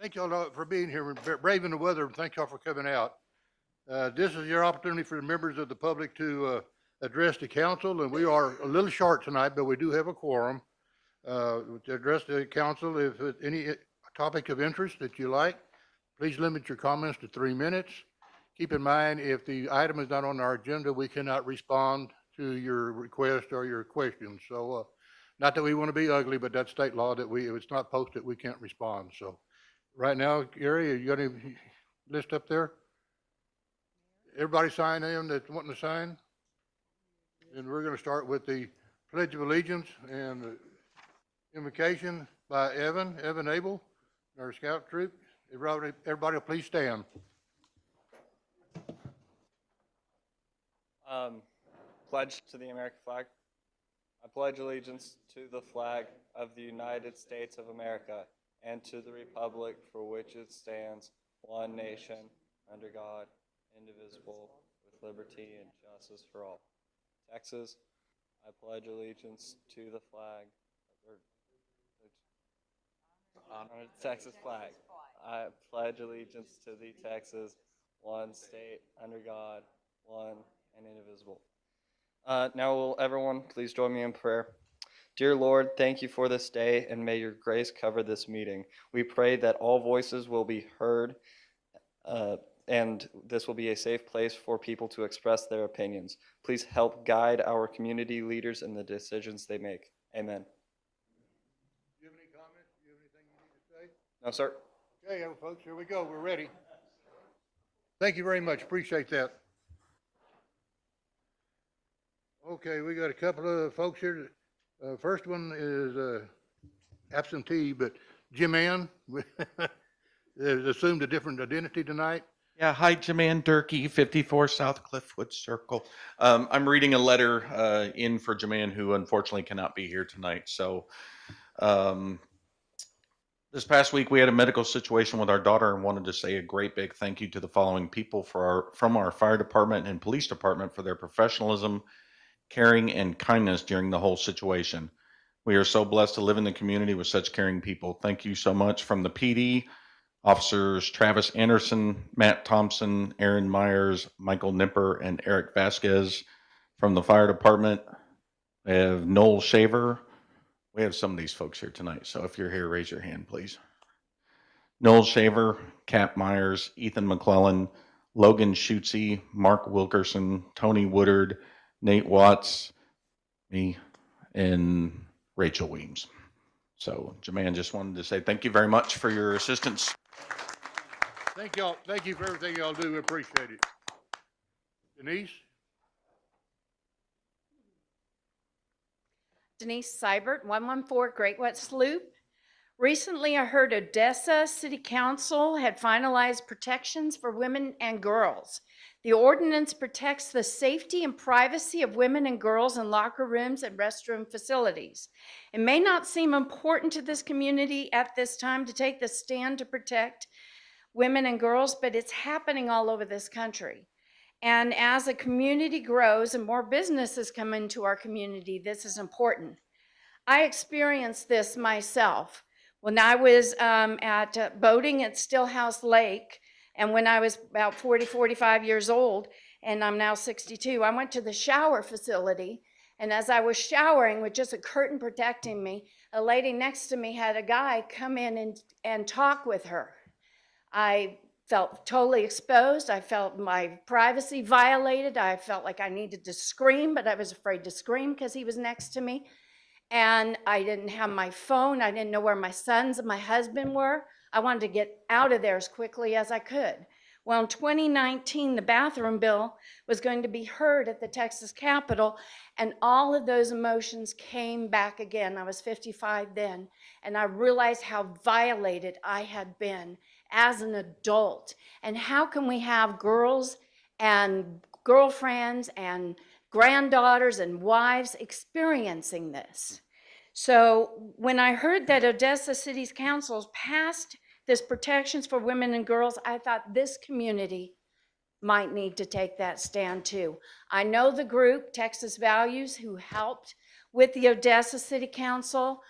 Thank y'all for being here, braving the weather, and thank y'all for coming out. This is your opportunity for the members of the public to address the council, and we are a little short tonight, but we do have a quorum. To address the council, if any topic of interest that you like, please limit your comments to 3 minutes. Keep in mind, if the item is not on our agenda, we cannot respond to your request or your questions. So, not that we want to be ugly, but that's state law that if it's not posted, we can't respond. So, right now, Gary, you got any list up there? Everybody sign in that's wanting to sign? And we're going to start with the Pledge of Allegiance and the invocation by Evan Abel, our scout troop. Everybody please stand. Pledge to the American flag. I pledge allegiance to the flag of the United States of America and to the republic for which it stands, one nation, under God, indivisible, with liberty and justice for all. Texas, I pledge allegiance to the flag, honor the Texas flag. I pledge allegiance to the Texas, one state, under God, one and indivisible. Now will everyone please join me in prayer. Dear Lord, thank you for this day, and may your grace cover this meeting. We pray that all voices will be heard, and this will be a safe place for people to express their opinions. Please help guide our community leaders in the decisions they make. Amen. Do you have any comments? Do you have anything you need to say? No, sir. Okay, folks, here we go. We're ready. Thank you very much. Appreciate that. Okay, we got a couple of folks here. First one is absentee, but Jim Ann has assumed a different identity tonight. Yeah, hi, Jaman Durkee, 54 South Cliffwood Circle. I'm reading a letter in for Jaman, who unfortunately cannot be here tonight. So this past week, we had a medical situation with our daughter and wanted to say a great big thank you to the following people from our fire department and police department for their professionalism, caring, and kindness during the whole situation. We are so blessed to live in the community with such caring people. Thank you so much. From the PD, Officers Travis Anderson, Matt Thompson, Aaron Myers, Michael Nipper, and Eric Vasquez. From the fire department, we have Noel Shaver. We have some of these folks here tonight, so if you're here, raise your hand, please. Noel Shaver, Cap Myers, Ethan McClellan, Logan Schutze, Mark Wilkerson, Tony Woodard, Nate Watts, me, and Rachel Weems. So, Jaman, just wanted to say thank you very much for your assistance. Thank y'all. Thank you for everything y'all do. We appreciate it. Denise? Denise Seibert, 114 Great West Loop. Recently, I heard Odessa City Council had finalized protections for women and girls. The ordinance protects the safety and privacy of women and girls in locker rooms and restroom facilities. It may not seem important to this community at this time to take the stand to protect women and girls, but it's happening all over this country. And as a community grows and more businesses come into our community, this is important. I experienced this myself when I was boating at Stillhouse Lake, and when I was about 45 years old, and I'm now 62, I went to the shower facility, and as I was showering with just a curtain protecting me, a lady next to me had a guy come in and talk with her. I felt totally exposed. I felt my privacy violated. I felt like I needed to scream, but I was afraid to scream because he was next to me. And I didn't have my phone. I didn't know where my sons and my husband were. I wanted to get out of there as quickly as I could. Well, in 2019, the bathroom bill was going to be heard at the Texas Capitol, and all of those emotions came back again. I was 55 then, and I realized how violated I had been as an adult. And how can we have girls and girlfriends and granddaughters and wives experiencing this? So when I heard that Odessa City's councils passed this protections for women and girls, I thought this community might need to take that stand too. I know the group, Texas Values, who helped with the Odessa City Council.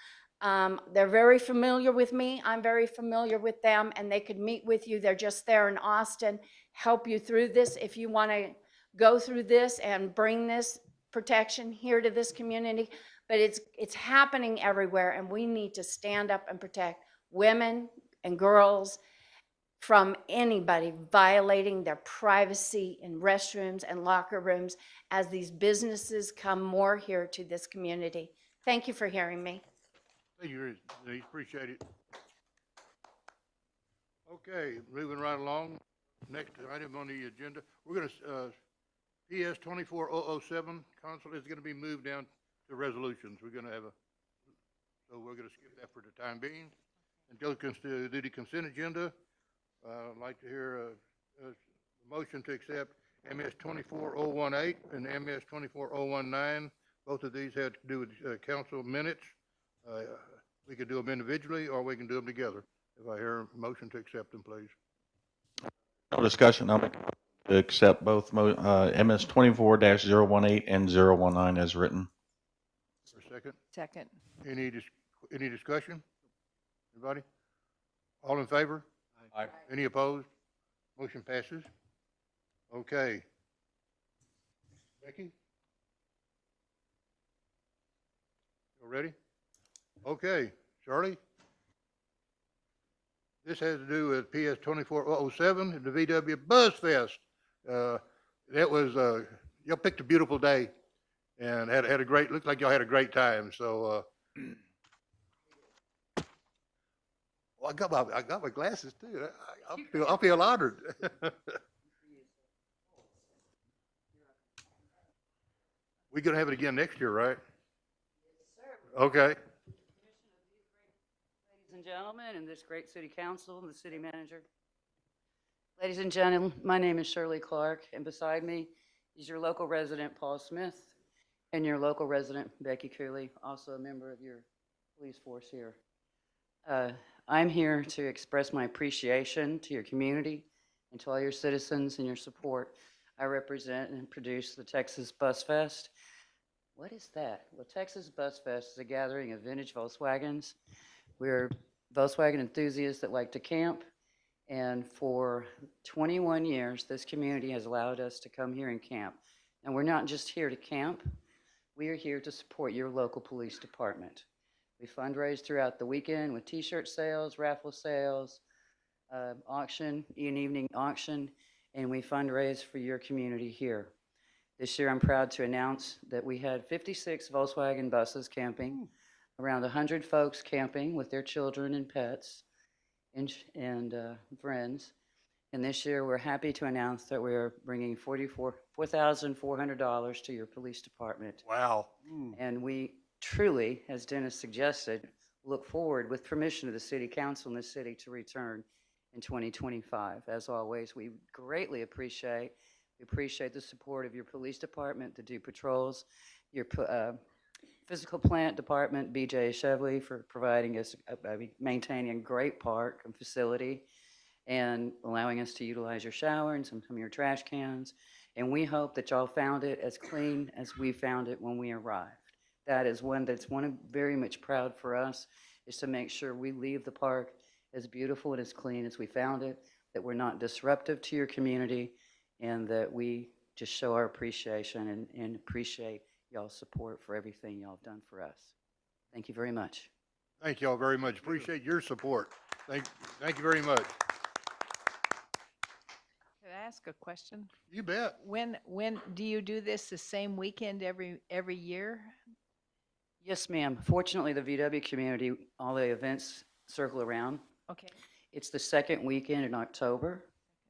They're very familiar with me. I'm very familiar with them, and they could meet with you. They're just there in Austin, help you through this if you want to go through this and bring this protection here to this community. But it's happening everywhere, and we need to stand up and protect women and girls from anybody violating their privacy in restrooms and locker rooms as these businesses come more here to this community. Thank you for hearing me. Thank you, Denise, appreciate it. Okay, moving right along. Next item on the agenda, we're gonna, PS 24007, council is gonna be moved down to resolutions. We're gonna have so we're gonna skip that for the time being. And go to the consent agenda. I'd like to hear a motion to accept MS 24018 and MS 24019. Both of these had to do with council minutes. We could do them individually or we can do them together. If I hear a motion to accept them, please. No discussion. I'll make a motion to accept both MS 24-018 and 019 as written. For a second, Second. any discussion? Anybody? All in favor? Aye. Any opposed? Motion passes. Okay. Becky? You ready? Okay, Charlie? This has to do with PS 24007 and the VW Buzz Fest. That was, y'all picked a beautiful day and had a great, looked like y'all had a great time, so, well, I got my glasses too. I feel honored. We're gonna have it again next year, right? Okay. Ladies and gentlemen, and this great city council and the city manager. Ladies and gentlemen, my name is Shirley Clark, and beside me is your local resident, Paul Smith, and your local resident, Becky Cooley, also a member of your police force here. I'm here to express my appreciation to your community and to all your citizens and your support. I represent and produce the Texas Bus Fest. What is that? Well, Texas Bus Fest is a gathering of vintage Volkswagens. We're Volkswagen enthusiasts that like to camp, and for 21 years, this community has allowed us to come here and camp. And we're not just here to camp, we are here to support your local police department. We fundraise throughout the weekend with t-shirt sales, raffle sales, auction, an evening auction, and we fundraise for your community here. This year, I'm proud to announce that we had 56 Volkswagen buses camping, around 100 folks camping with their children and pets and friends. And this year, we're happy to announce that we're bringing $4,400 to your police department. Wow. And we truly, as Dennis suggested, look forward with permission of the city council in the city to return in 2025. As always, we greatly appreciate the support of your police department to do patrols, your physical plant department, BJ Chevley, for providing us, maintaining a great park and facility and allowing us to utilize your shower and some of your trash cans. And we hope that y'all found it as clean as we found it when we arrived. That is one that's very much proud for us, is to make sure we leave the park as beautiful and as clean as we found it, that we're not disruptive to your community, and that we just show our appreciation and appreciate y'all's support for everything y'all have done for us. Thank you very much. Thank y'all very much. Appreciate your support. Thank you very much. Could I ask a question? You bet. When do you do this the same weekend every year? Yes, ma'am. Fortunately, the VW community, all the events circle around. Okay. It's the second weekend in October,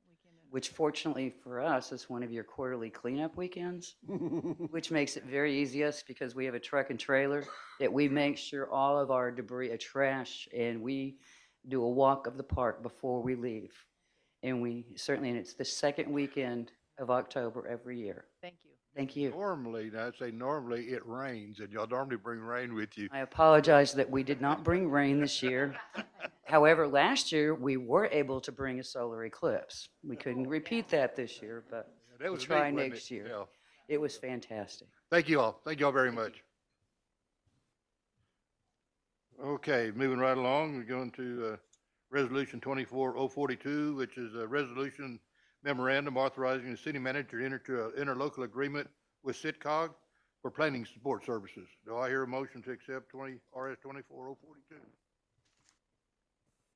Weekend in- which fortunately for us is one of your quarterly cleanup weekends, which makes it very easy us because we have a truck and trailer that we make sure all of our debris, trash, and we do a walk of the park before we leave. And and it's the second weekend of October every year. Thank you. Thank you. Normally, I'd say normally it rains and y'all normally bring rain with you. I apologize that we did not bring rain this year. However, last year, we were able to bring a solar eclipse. We couldn't repeat that this year, but That we'll was try neat, wasn't next it? year. Yeah. It was fantastic. Thank you all. Thank you all very much. Okay, moving right along, we're going to Resolution 24042, which is a resolution memorandum authorizing the city manager to enter to an interlocal agreement with Sitcog for planning support services. Do I hear a motion to accept RS 24042?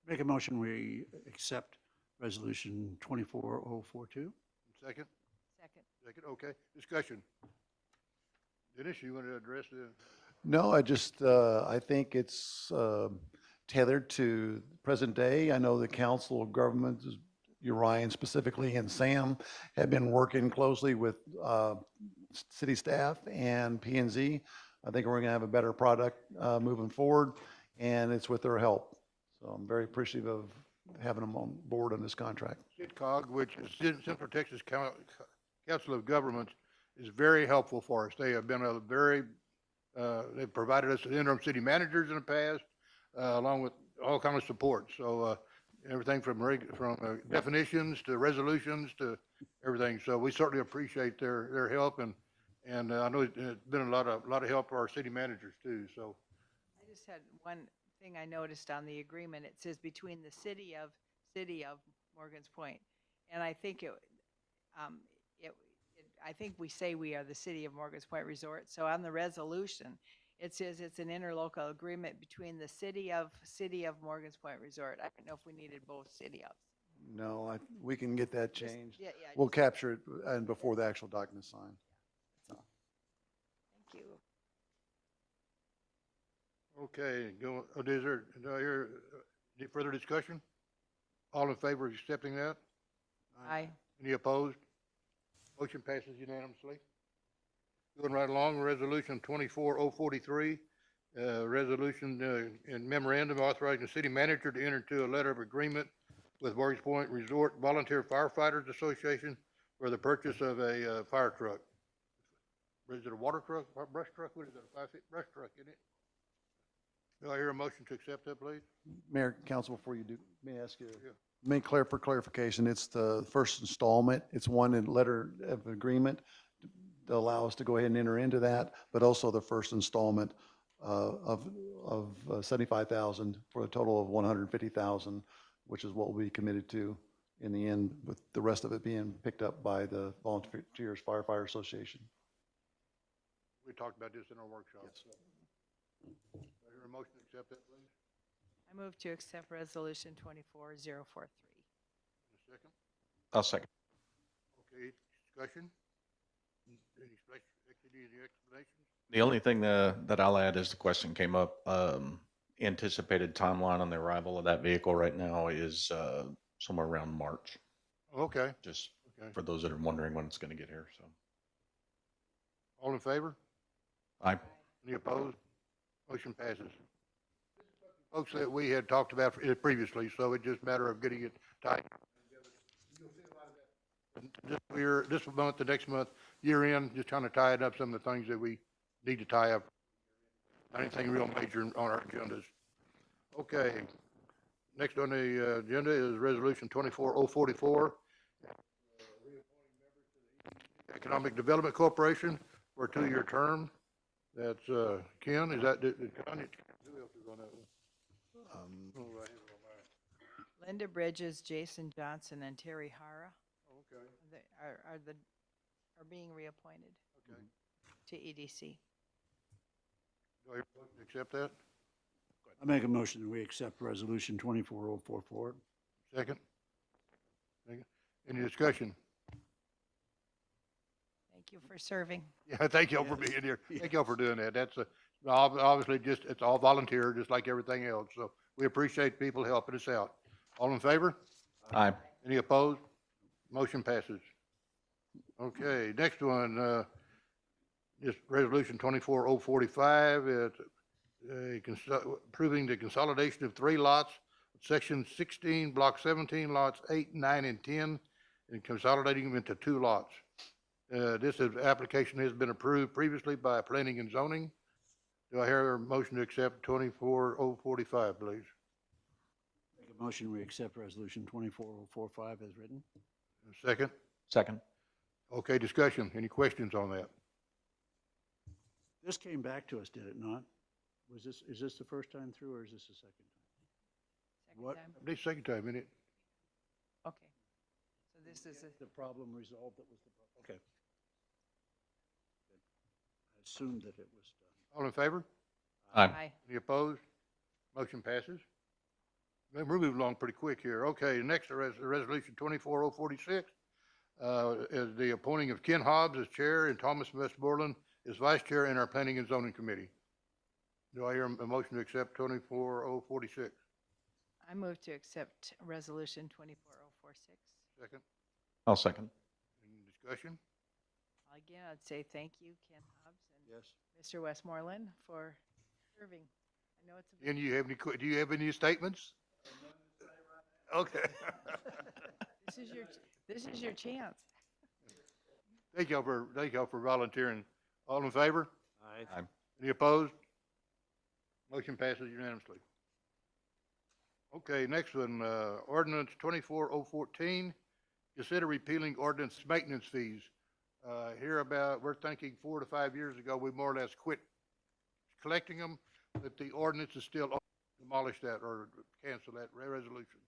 Make a motion, we accept resolution 24042. Second? Second. Second, okay. Discussion. Dennis, you want to address the? No, I think it's tailored to present day. I know the Council of Governments, Ryan specifically, and Sam have been working closely with city staff and P and Z. I think we're going to have a better product moving forward, and it's with their help. So I'm very appreciative of having them on board on this contract. Sitcog, which is Central Texas Council of Governments, is very helpful for us. They have been a very, they've provided us with interim city managers in the past, along with all kinds of support. So everything from definitions to resolutions to everything. So we certainly appreciate their help, and I know it's been a lot of help for our city managers too. So I just had one thing I noticed on the agreement. It says between the city of Morgan's Point. And I think I think we say we are the city of Morgan's Point Resort. So on the resolution, it says it's an interlocal agreement between the city of Morgan's Point Resort. I don't know if we needed both city of. No, we can get that Just- changed. Yeah, We'll capture it and before the actual document sign. thank you. okay, do I hear any further discussion? All in favor of accepting that? Aye. Any opposed? Motion passes unanimously. Going right along, resolution 24043, resolution and memorandum authorizing the city manager to enter into a letter of agreement with Morgan's Point Resort Volunteer Firefighters Association for the purchase of a fire truck. Is it a water truck, brush truck? What is it, a 5-feet brush truck, isn't it? Do I hear a motion to accept that, please? Mayor, Council, before you do, may I ask you, Yeah. for clarification, it's the first installment. It's one in letter of agreement to allow us to go ahead and enter into that, but also the first installment of 75,000 for a total of 150,000, which is what we'll be committed to in the end, with the rest of it being picked up by the Volunteers Firefighter Association. We talked about this in our workshop. So. Do I hear a motion to accept that, please? I move to accept resolution 24043. In a second. I'll second. Okay, discussion? Any explanations? The only thing that I'll add is the question came up, anticipated timeline on the arrival of that vehicle right now is somewhere around March, Okay, just okay. for those that are wondering when it's going to get here, so. All in favor? Aye. Any opposed? Motion passes. Folks that we had talked about previously, so it's just a matter of getting it tight. This month, the next month, year end, just trying to tie it up, some of the things that we need to tie up. Not anything real major on our agendas. Okay. Next on the agenda is Resolution 24044. Economic Development Corporation for a 2-year term. That's Ken, is that, who else is on that one? Oh, I have it on mine. Linda Bridges, Jason Johnson, and Terry Hara Okay, are being reappointed okay. to EDC. Do I hear a motion to accept that? I make a motion that we accept resolution 24044. Second? Second. Any discussion? Thank you for serving. Yeah, thank y'all for being here. Thank y'all for doing that. That's obviously just, it's all volunteer, just like everything else. So we appreciate people helping us out. All in favor? Aye. Any opposed? Motion passes. Okay, next one, just resolution 24045, it's approving the consolidation of 3 lots, section 16, block 17, lots 8, 9, and 10, and consolidating them into 2 lots. Application has been approved previously by Planning and Zoning. Do I hear a motion to accept 24045, please? Make a motion, we accept resolution 24045 as written. Second? Second. Okay, discussion. Any questions on that? This came back to us, did it not? is this the first time through, or is this the second time? Second What? time? This second time, isn't it? Okay. So this is a, The problem resolved, that was the problem, okay. Good. I assumed that it was done. All in favor? Aye. aye. Any opposed? Motion passes. We're moving along pretty quick here. Okay, next, resolution 24046, is the appointing of Ken Hobbs as chair and Thomas Westmoreland as vice chair in our planning and zoning committee. Do I hear a motion to accept 24046? I move to accept resolution 24046. Second, I'll second. any discussion? Again, I'd say thank you, Ken Hobbs and Yes. Mr. Westmoreland, for serving. I know it's a And you have any, do you have any statements? Okay. this is your chance. Thank y'all for volunteering. All in favor? Aye. Any opposed? Motion passes unanimously. Okay, next one, ordinance 24014, consider repealing ordinance maintenance fees. We're thinking 4 to 5 years ago, we more or less quit collecting them, but the ordinance is still on. Demolish that or cancel that resolution.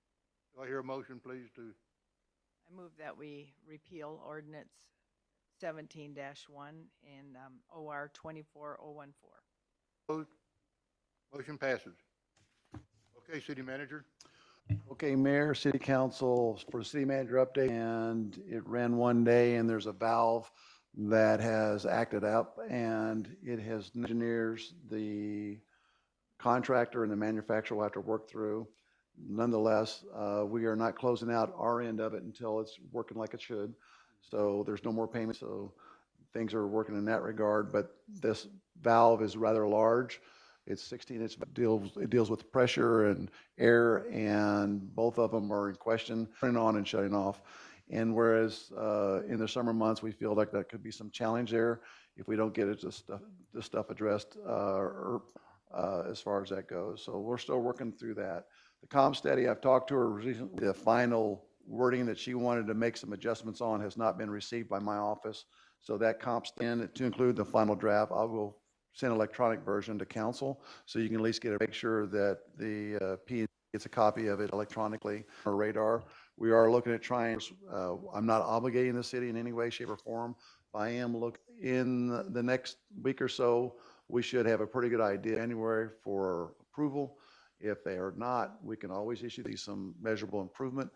Do I hear a motion, please, to, I move that we repeal ordinance 17-1 in OR 24014. opposed? Motion passes. Okay, city manager. Okay, Mayor, City Council, for the city manager update, and it ran one day, and there's a valve that has acted up, and it has engineers, the contractor and the manufacturer will have to work through. Nonetheless, we are not closing out our end of it until it's working like it should. So there's no more payments, so things are working in that regard, but this valve is rather large. It's 16 inch, it deals with pressure and air, and both of them are in question, turning on and shutting off. And whereas in the summer months, we feel like that could be some challenge there if we don't get it, this stuff addressed as far as that goes. So we're still working through that. The ComSteady, I've talked to her recently. The final wording that she wanted to make some adjustments on has not been received by my office. So that ComSteady, to include the final draft, I will send an electronic version to council, so you can at least make sure that the P gets a copy of it electronically on our radar. We are looking at trying, I'm not obligating the city in any way, shape, or form. I am looking in the next week or so, we should have a pretty good idea January for approval. If they are not, we can always issue these some measurable improvement,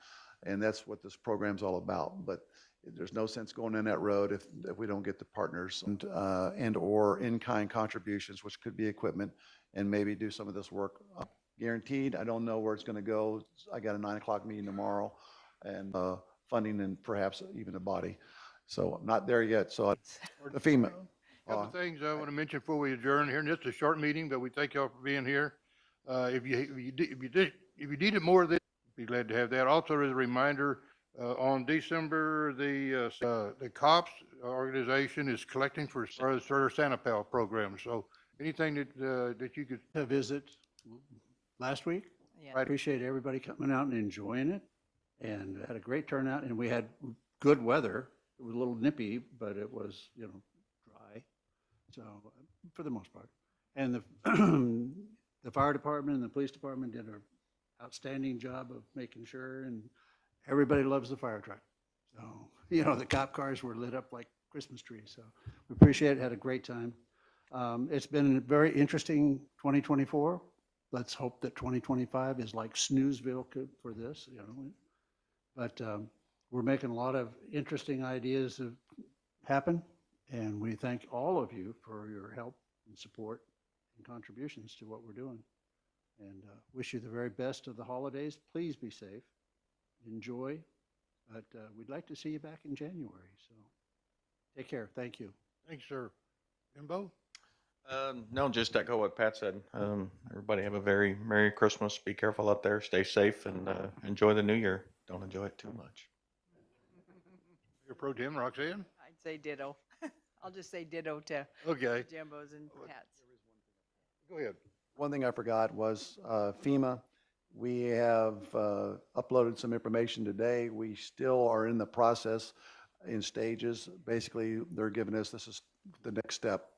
and that's what this program's all about. But there's no sense going in that road if we don't get the partners and or in-kind contributions, which could be equipment, and maybe do some of this work. Guaranteed, I don't know where it's gonna go. I got a 9 o'clock meeting tomorrow, and funding and perhaps even a body. So I'm not there yet, so the FEMA. Couple of things I want to mention before we adjourn here, and it's a short meeting, but we thank y'all for being here. If you needed more of this, be glad to have that. Also, as a reminder, on December, the COPS organization is collecting for the Santa Pal program. So anything that you could, A visit last week. Yeah. I appreciate everybody coming out and enjoying it, and had a great turnout, and we had good weather. It was a little nippy, but it was, dry, so, for the most part. And the, the fire department and the police department did an outstanding job of making sure, and everybody loves the fire truck. So, the cop cars were lit up like Christmas trees, so we appreciate it, had a great time. It's been a very interesting 2024. Let's hope that 2025 is like Snoozeville for this, But we're making a lot of interesting ideas happen, and we thank all of you for your help and support and contributions to what we're doing. And wish you the very best of the holidays. Please be safe, enjoy, but we'd like to see you back in January, so take care. Thank you. thanks, sir. Jimbo? No, just echo what Pat said. Everybody have a very Merry Christmas. Be careful out there. Stay safe and enjoy the new year. Don't enjoy it too much. Your pro tem, Roxanne? I'd say ditto. I'll just say ditto to Okay, Jimbo's and Pat's. go ahead. One thing I forgot was FEMA. We have uploaded some information today. We still are in the process in stages. Basically, they're giving us, this is the next step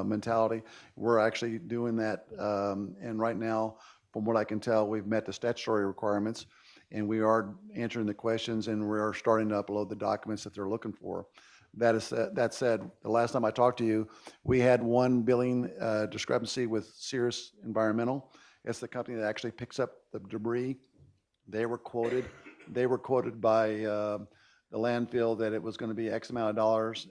mentality. We're actually doing that, and right now, from what I can tell, we've met the statutory requirements, and we are answering the questions, and we are starting to upload the documents that they're looking for. That said, the last time I talked to you, we had one billing discrepancy with Cirrus Environmental. It's the company that actually picks up the debris. They were quoted by the landfill that it was going to be X amount of dollars.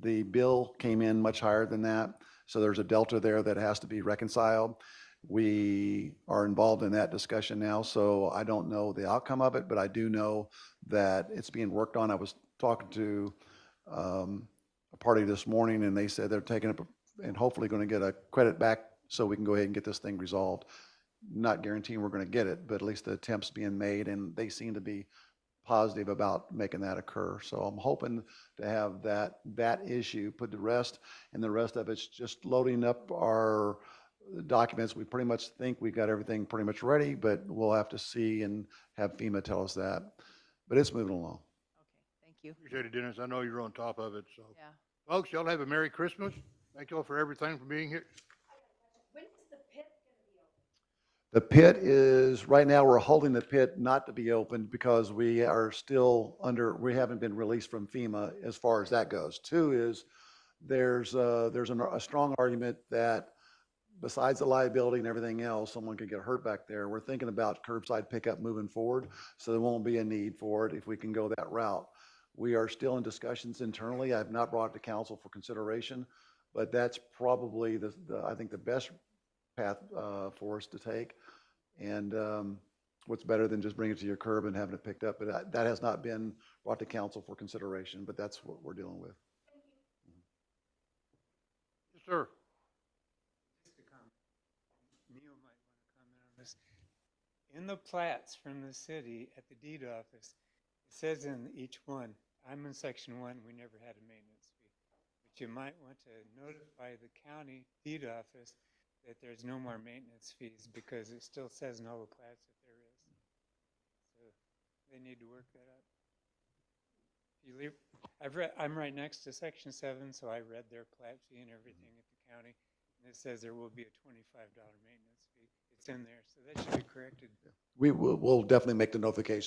The bill came in much higher than that, so there's a delta there that has to be reconciled. We are involved in that discussion now, so I don't know the outcome of it, but I do know that it's being worked on. I was talking to a party this morning, and they said they're taking up and hopefully going to get a credit back so we can go ahead and get this thing resolved. Not guaranteeing we're going to get it, but at least the attempt's being made, and they seem to be positive about making that occur. So I'm hoping to have that issue put to rest, and the rest of it's just loading up our documents. We pretty much think we've got everything pretty much ready, but we'll have to see and have FEMA tell us that. But it's moving along. Okay, thank you. Appreciate it, Dennis. I know you're on top of it, so. Yeah. Folks, y'all have a Merry Christmas. Thank y'all for everything, for being here. When is the pit going to be open? The pit is, right now, we're holding the pit not to be opened because we are still we haven't been released from FEMA as far as that goes. Two is, there's a strong argument that besides the liability and everything else, someone could get hurt back there. We're thinking about curbside pickup moving forward, so there won't be a need for it if we can go that route. We are still in discussions internally. I've not brought it to council for consideration, but that's probably I think the best path for us to take. And what's better than just bringing it to your curb and having it picked up? But that has not been brought to council for consideration, but that's what we're dealing with. Yes, sir. Just a comment. Neil might want to comment on this. In the plats from the city at the deed office, it says in each one, I'm in section 1, we never had a maintenance fee. But you might want to notify the county deed office that there's no more maintenance fees, because it still says in all the plats that there is. So they need to work that out. You leave, I'm right next to section 7, so I read their plat fee and everything at the county. And it says there will be a $25 maintenance fee. It's in there, so that should be corrected. We'll definitely make the notification